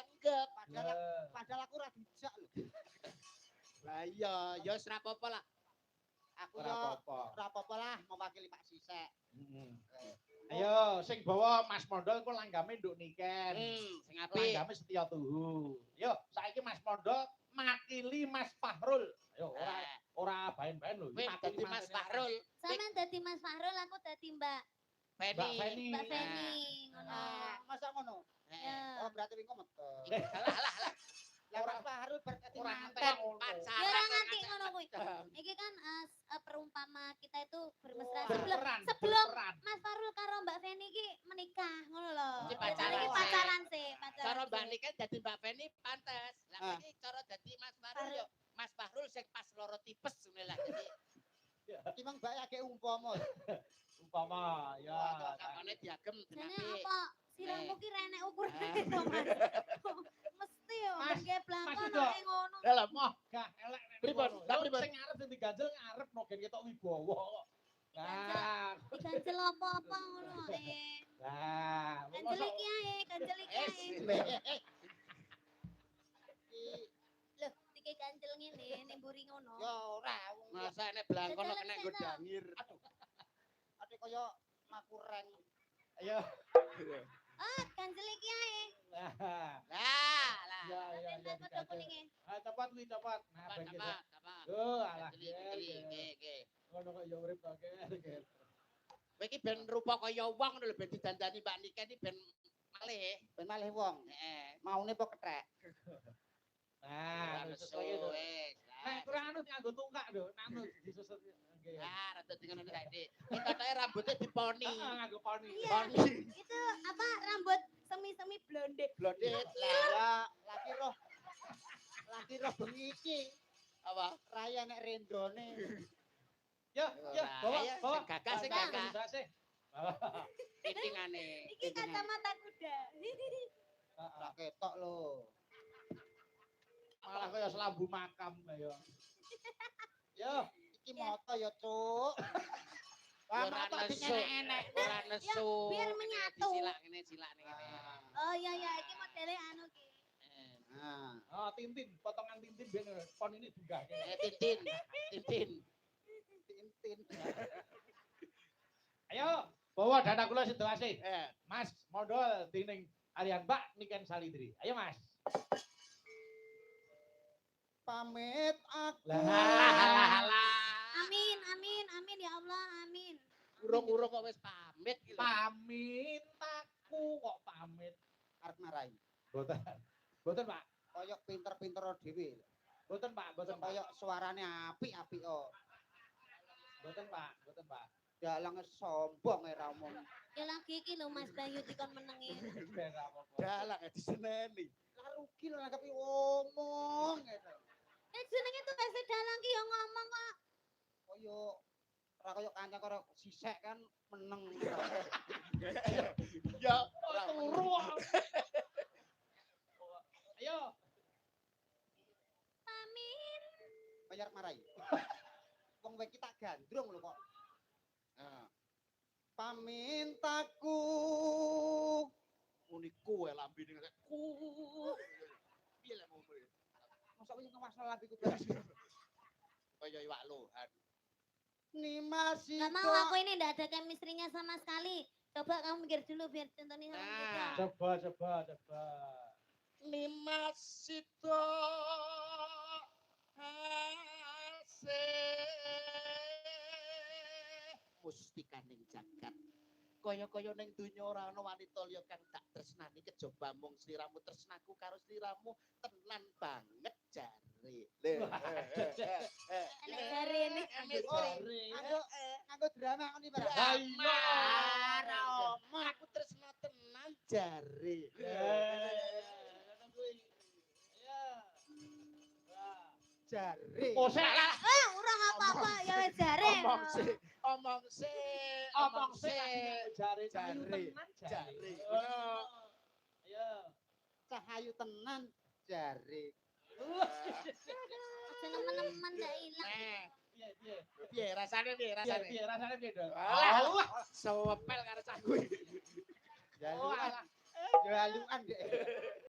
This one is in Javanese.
dianggep. Padahal aku ora dijak lho. Lah iya, ya wis ora apa-apa lah. Aku yo ora apa-apa lah mewakili Pak Sisek. Ayo sing bawa Mas Mondol ku langgame nduk niken. Sing apik. Langgame Setia Tuhu. Yo saiki Mas Mondol makili Mas Fahrul. Ayo ora baen-baen lho. Wis dadi Mas Fahrul. Sampeyan dadi Mas Fahrul, aku dadi Mbak Feni. Mbak Feni ngono. Masa ngono? Ya. Oh berarti wingi metu. Lah. Lah Pak Fahrul berarti Ora manten. Pacaran. Ya ora nganti ngono kuwi. Iki kan perumpama kita itu bermesra sebelum Mas Farul karo Mbak Feni iki menikah ngono lho. Iki pacaran. Iki pacaran sih, pacaran. Cara Mbak sih. Nika dadi Mbak Feni pantes. Lah iki cara dadi Mas Fahrul yo Mas Fahrul sing pas loro tipes ngene lah dadi. Timbang mbak akeh umpama. Umpama ya. Sakone diagem Jane denapi. apa sirahmu ki renek ukurane to Mas. Mesti yo nggih blangkon nek ngono. Lah moh. Gak elek nek. Pripun? Lah pripun? Sing arep sing diganjel ngarep no gen ketok wibawa kok. Nah, Diganjel apa-apa ngono Nah, Ganjel iki ae, ganjel iki ae. Loh, iki ganjel ngene ning mburi ngono. Ya ora. Masa nek blangkon kok kena nggo dangir. Ate kaya makureng. ayo. Ganjel iki ae. Nah, Lah. ya Bentar padha kuninge. Cepat wi cepat. Nah, ben kita. Apa? Oh, alah. Nggih. Ngono kok ya urip to Ger. Kowe iki ben rupa kaya wong ngono lho ben didandani Mbak Nika iki ben malih. Ben malih wong. Heeh. Maune po kethek. Nah, Wis terus kaya itu. wis. Nah, kurang anu nganggo tungkak lho, nanu disusut. Nggih. Ah, rada dengan ngono saiki. Iki katanya rambutnya diponi. Heeh, nganggo poni. Iya. Poni. Itu apa rambut semi-semi blonde. Blodit lah. Lagi roh bengi iki. Apa? Raya nek rendone. Ya, bawa. Sing gagah, sing gagah. Sih. Pitingane. Iki kacamata kuda. Ora ketok lho. Malah kaya selambu makam kaya. Yo, Iki moto ya, Cuk. Wah, Ora moto sing nesu. enek-enek. Ora nesu. biar menyatu. Silak ngene. Oh iya iki modele anu ki. Nah, oh Tintin, potongan Tintin ben pon ini juga. Tintin. Tintin. Ayo, bawa dana kula situasi. Eh, Mas, modal tining Aryan Mbak Niken Salidri. Ayo Mas. Pamit aku. halah. Amin ya Allah, amin. Urung-urung kok wis pamit iki lho. Pamit aku kok pamit. Arep marai. Boten. Boten, Pak. Kaya pinter-pinter dhewe. Boten, Pak. Boten, Pak. Kaya suarane apik-apik kok. Boten, Pak. Boten, Pak. Dalange sombong ora omong. Ya lagi iki lho Mas Bayu dikon menengi. Ben apa-apa. Dalang diseneni. Lah rugi lho nanggapi omong gitu. Jenenge tuh wis dalang ki yo ngomong kok. Kaya ora kaya kanca karo sisek kan meneng. Ya, Oh, turu. Ayo. Pamit. Bayar marai. Wong wae kita gandrung lho kok. Nah. Pamintaku. uniku wae lambene nek ku. Piye lek ngono ya? Masa wingi ngewasno lambiku beres. Kaya iwak lohan. Nimasiko. Gak mau aku ini ndak ada chemistry-nya sama sekali. Coba kamu mikir dulu biar contohnya sama kita. Coba. Nimasito hase mustikaning jagat kaya-kaya ning donya ora ana wanita liya kang tak tresnani kejaba mung sliramu tresnaku karo sliramu tenan banget jare lho Enek jare ini. Nganggo drama ngono iki, Pak. ora omong aku tresna tenan jare Jare. Kosek lah. Ora apa-apa ya wis jare. omong sik Jare. jare Ayo. Cahayu tenan jare. Aja nemen-nemen ndak ilang. piye rasane Rasane piye, Dok? alah sopel karo cah kuwi Jaluan. Jaluan dek.